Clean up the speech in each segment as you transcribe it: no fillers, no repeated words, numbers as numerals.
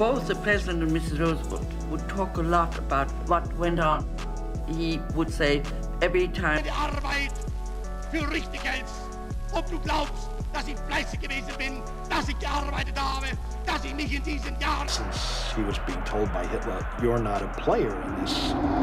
both the President and Mrs. Roosevelt would talk a lot about what went on. He would say every time, Die Arbeit für richtig hältst, ob du glaubst, dass ich fleißig gewesen bin, dass ich gearbeitet habe, dass ich mich in diesen Jahren... Since he was being told by Hitler, you're not a player in this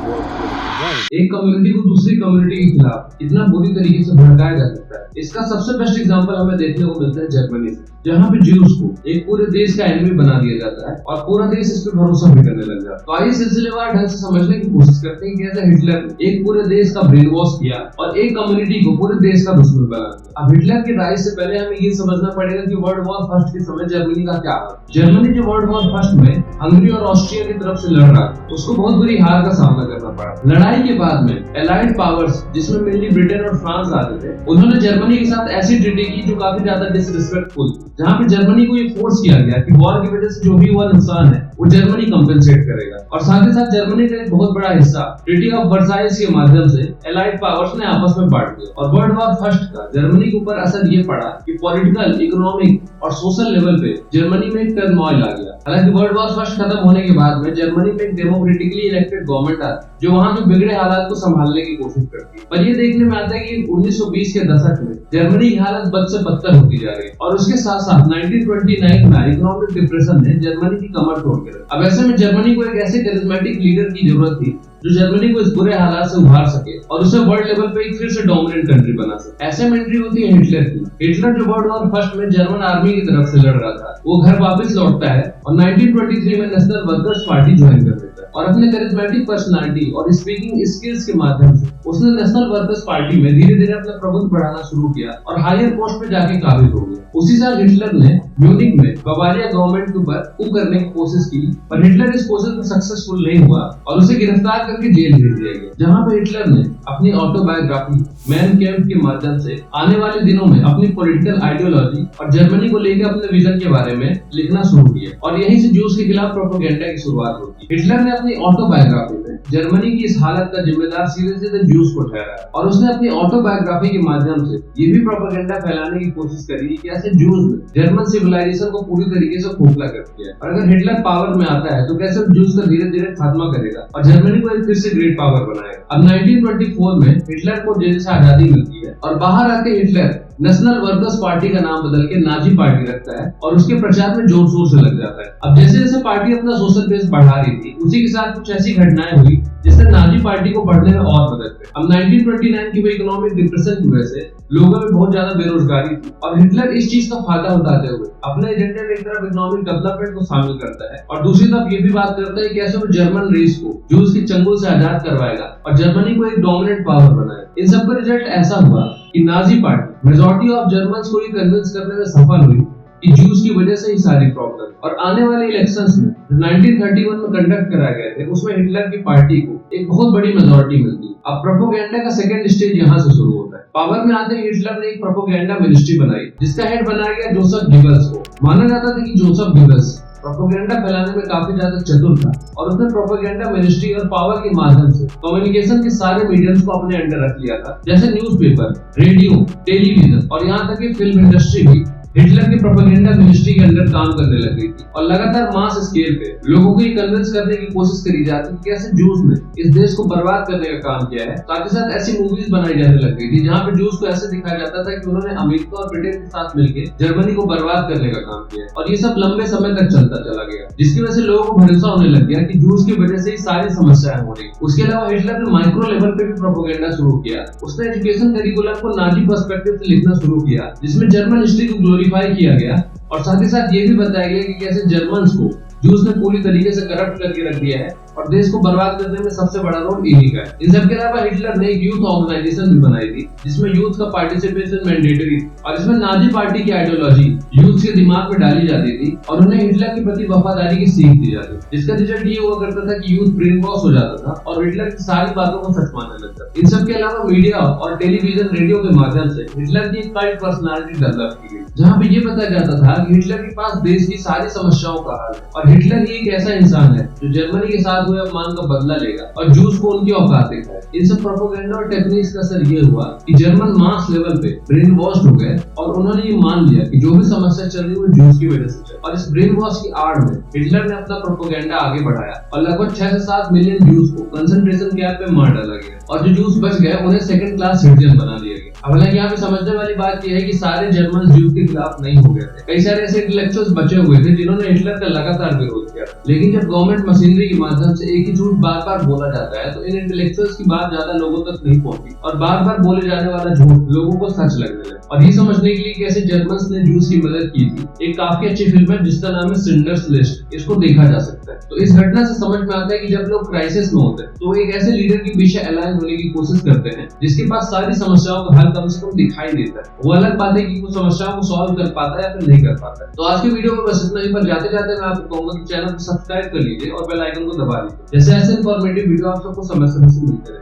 world political game. एक community को दूसरी community के खिलाफ इतना बुरी तरीके से भड़काया जा सकता है। इसका सबसे बेस्ट एग्जांपल हमें देखने को मिलता है जर्मनी से, जहाँ पे ज्यूज को एक पूरे देश का एनिमी बना दिया जाता है और पूरा देश इस पे भरोसा भी करने लग जाता है। तो आइए सिलसिलेवार ढंग से समझने की कोशिश करते हैं कि कैसे हिटलर ने एक पूरे देश का ब्रेन वॉश किया और एक कम्युनिटी को पूरे देश का दुश्मन बना दिया। अब हिटलर के राइज से पहले हमें ये समझना पड़ेगा कि वर्ल्ड वॉर फर्स्ट के समय जर्मनी का क्या हाल। जर्मनी जो वर्ल्ड वॉर फर्स्ट में हंगरी और ऑस्ट्रिया की तरफ से लड़ रहा था, उसको बहुत बुरी हार का सामना करना पड़ा। लड़ाई के बाद में एलाइड पावर्स, जिसमें मेनली ब्रिटेन और फ्रांस आते थे, उन्होंने जर्मनी के साथ ऐसी ट्रीटी की जो काफी ज्यादा डिसरिस्पेक्टफुल, जहाँ पे जर्मनी को ये फोर्स किया गया कि वॉर की वजह से जो भी हुआ नुकसान है वो जर्मनी कंपेंसेट करेगा। और साथ ही साथ जर्मनी का एक बहुत बड़ा हिस्सा ट्रीटी ऑफ वर्साइल्स के माध्यम से एलाइड पावर्स ने आपस में बांट दिया। और वर्ल्ड वॉर फर्स्ट का जर्मनी के ऊपर असर ये पड़ा कि पॉलिटिकल, इकोनॉमिक और सोशल लेवल पे जर्मनी में एक टर्मोइल आ गया। हालांकि वर्ल्ड वॉर फर्स्ट खत्म होने के बाद में जर्मनी में एक डेमोक्रेटिकली इलेक्टेड गवर्नमेंट आ जो वहाँ के बिगड़े हालात को संभालने की कोशिश करती है। पर ये देखने में आता है कि 1920 के दशक में जर्मनी की हालत बद से बदतर होती जा रही है और उसके साथ साथ 1929 में इकोनॉमिक डिप्रेशन ने जर्मनी की कमर तोड़ के रखी। अब ऐसे में जर्मनी को एक ऐसे कैरिस्मेटिक लीडर की जरूरत थी जो जर्मनी को इस बुरे हालात से उभार सके और उसे वर्ल्ड लेवल पे एक फिर से डोमिनेंट कंट्री बना सके। ऐसे में एंट्री होती है हिटलर की। हिटलर जो वर्ल्ड वॉर फर्स्ट में जर्मन आर्मी की तरफ से लड़ रहा था, वो घर वापस लौटता है और 1923 में नेशनल वर्कर्स पार्टी ज्वाइन कर लेता है और अपने कैरिस्मेटिक पर्सनालिटी और स्पीकिंग स्किल्स के माध्यम से उसने नेशनल वर्कर्स पार्टी में धीरे धीरे अपना प्रभुत्व बढ़ाना शुरू किया और हायर पोस्ट पे जाके काबिज हो गया। उसी साल हिटलर ने म्यूनिक में बवारिया गवर्नमेंट के ऊपर coup करने की कोशिश की, पर हिटलर इस कोशिश में सक्सेसफुल नहीं हुआ और उसे गिरफ्तार करके जेल भेज दिया गया, जहां पर हिटलर ने अपनी ऑटोबायोग्राफी मैन कैम्प के माध्यम से आने वाले दिनों में अपनी पॉलिटिकल आइडियोलॉजी और जर्मनी को लेकर अपने विजन के बारे में लिखना शुरू किया और यहीं से ज्यूज के खिलाफ प्रोपेगेंडा की शुरुआत होती है। हिटलर ने अपनी ऑटोबायोग्राफी में जर्मनी की इस हालत का जिम्मेदार सीधे सीधे ज्यूज को ठहराया और उसने अपनी ऑटोबायोग्राफी के माध्यम से ये भी प्रोपेगेंडा फैलाने की कोशिश करी कि ऐसे ज्यूज ने जर्मन सिविलाइजेशन को पूरी तरीके से खोखला कर दिया और अगर हिटलर पावर में आता है तो कैसे ज्यूज का धीरे धीरे खात्मा करेगा और जर्मनी को एक फिर से ग्रेट पावर बनाएगा। अब 1924 में हिटलर को जेल से आजादी मिलती है और बाहर आके हिटलर नेशनल वर्कर्स पार्टी का नाम बदल के नाजी पार्टी रखता है और उसके प्रचार में जोर शोर से लग जाता है। अब जैसे जैसे पार्टी अपना सोशल बेस बढ़ा रही थी, उसी के साथ कुछ ऐसी घटनाएं हुई जिससे नाजी पार्टी को बढ़ने में और मदद करी। अब 1929 की इकोनॉमिक डिप्रेशन की वजह से लोगों में बहुत ज्यादा बेरोजगारी थी और हिटलर इस चीज का फायदा उठाते हुए अपने एजेंडे में एक तरफ इकोनॉमिक डेवलपमेंट को शामिल करता है और दूसरी तरफ ये भी बात करता है कि कैसे वो जर्मन रेस को जूस के चंगुल से आजाद करवाएगा और जर्मनी को एक डोमिनेंट पावर बनाएगा। इन सब का रिजल्ट ऐसा हुआ कि Nazi party majority of Germans को ये कन्विंस करने में सफल हुई कि ज्यूज की वजह से ही सारी प्रॉब्लम। और आने वाले इलेक्शंस में 1931 में कंडक्ट कराए गए थे, उसमें हिटलर की पार्टी को एक बहुत बड़ी मेजॉरिटी मिलती। अब प्रोपेगेंडा का सेकंड स्टेज यहाँ से शुरू होता है। पावर में आते ही हिटलर ने एक प्रोपेगेंडा मिनिस्ट्री बनाई जिसका हेड बनाया गया जोसेफ गेबल्स को। माना जाता था कि जोसेफ गेबल्स प्रोपेगेंडा फैलाने में काफी ज्यादा चतुर था और उसने प्रोपेगेंडा मिनिस्ट्री और पावर के माध्यम से कम्युनिकेशन के सारे मीडियम्स को अपने अंडर रख लिया था, जैसे न्यूज़पेपर, रेडियो, टेलीविजन और यहाँ तक कि फिल्म इंडस्ट्री भी हिटलर की प्रोपेगेंडा मिनिस्ट्री के अंदर काम करने लग गई थी और लगातार मास स्केल पे लोगों को ये कन्विंस करने की कोशिश करी जाती कि कैसे जूस ने इस देश को बर्बाद करने का काम किया है। साथ ही साथ ऐसी मूवीज बनाई जाने लग गई थी जहाँ पे जूस को ऐसे दिखाया जाता था कि उन्होंने अमेरिका और ब्रिटेन के साथ मिलकर जर्मनी को बर्बाद करने का काम किया और ये सब लंबे समय तक चलता चला गया, जिसकी वजह से लोगों को भरोसा होने लग गया कि जूस की वजह से ही सारी समस्याएं हो रही। उसके अलावा हिटलर ने माइक्रो लेवल पे भी प्रोपेगेंडा शुरू किया। उसने एजुकेशन करिकुलम को नाजी पर्सपेक्टिव से लिखना शुरू किया, जिसमें जर्मन हिस्ट्री को ग्लोरीफाई किया गया और साथ ही साथ ये भी बताया गया कि कैसे जर्मन्स को जूस ने पूरी तरीके से करप्ट करके रख दिया है और देश को बर्बाद करने में सबसे बड़ा रोल इन्हीं का है। इन सब के अलावा हिटलर ने एक यूथ ऑर्गेनाइजेशन भी बनाई थी जिसमें यूथ का पार्टिसिपेशन मैंडेटरी और इसमें नाजी पार्टी की आइडियोलॉजी यूथ के दिमाग में डाली जाती थी और उन्हें हिटलर के प्रति वफादारी की सीख दी जाती, जिसका रिजल्ट ये हुआ करता था कि यूथ ब्रेन वॉश हो जाता था और हिटलर की सारी बातों को सच मानने लगता। इन सब के अलावा मीडिया और टेलीविजन, रेडियो के माध्यम से हिटलर की एक कल्ट पर्सनालिटी डेवलप की गई, जहाँ पे ये बताया जाता था कि हिटलर के पास देश की सारी समस्याओं का हल है और हिटलर ही एक ऐसा इंसान है जो जर्मनी के साथ साथ हुए अपमान का बदला लेगा और जूस को उनकी औकात दिखाए। इन सब प्रोपेगेंडा और टेक्निक्स का असर ये हुआ कि जर्मन मास लेवल पे ब्रेन वॉश हो गए और उन्होंने ये मान लिया कि जो भी समस्या चल रही है वो जूस की वजह से चल। और इस ब्रेन वॉश की आड़ में हिटलर ने अपना प्रोपेगेंडा आगे बढ़ाया और लगभग 6 से 7 मिलियन जूस को कंसंट्रेशन कैंप में मार डाला गया और जो जूस बच गए उन्हें सेकंड क्लास सिटीजन बना दिया गया। हालांकि यहाँ पे समझने वाली बात यह है कि सारे जर्मन जूस के खिलाफ नहीं हो गए थे। कई सारे ऐसे इंटेलेक्चुअल्स बचे हुए थे जिन्होंने हिटलर का लगातार विरोध किया। लेकिन जब गवर्नमेंट मशीनरी के माध्यम से एक ही झूठ बार बार बोला जाता है तो इन इंटेलेक्चुअल्स की बात ज्यादा लोगों तक नहीं पहुंची और बार बार बोले जाने वाला झूठ लोगों को सच लगने लगा। और ये समझने के लिए कैसे जर्मन्स ने जूस की मदद की थी, एक काफी अच्छी फिल्म है जिसका नाम है सिंडर्स लिस्ट। इसको देखा जा सकता है। तो इस घटना से समझ में आता है कि जब लोग क्राइसिस में होते हैं तो एक ऐसे लीडर के पीछे अलाइन होने की कोशिश करते हैं जिसके पास सारी समस्याओं का हल कम से कम दिखाई देता है। वो अलग बात है कि वो समस्याओं को सॉल्व कर पाता है या फिर नहीं कर पाता है। तो आज की वीडियो में बस इतना ही, पर जाते जाते मैं आपको कहूंगा कि चैनल को सब्सक्राइब कर लीजिए और बेल आइकन को दबा लीजिए, जैसे ऐसे इंफॉर्मेटिव वीडियो आप सबको समय समय से मिलते रहे।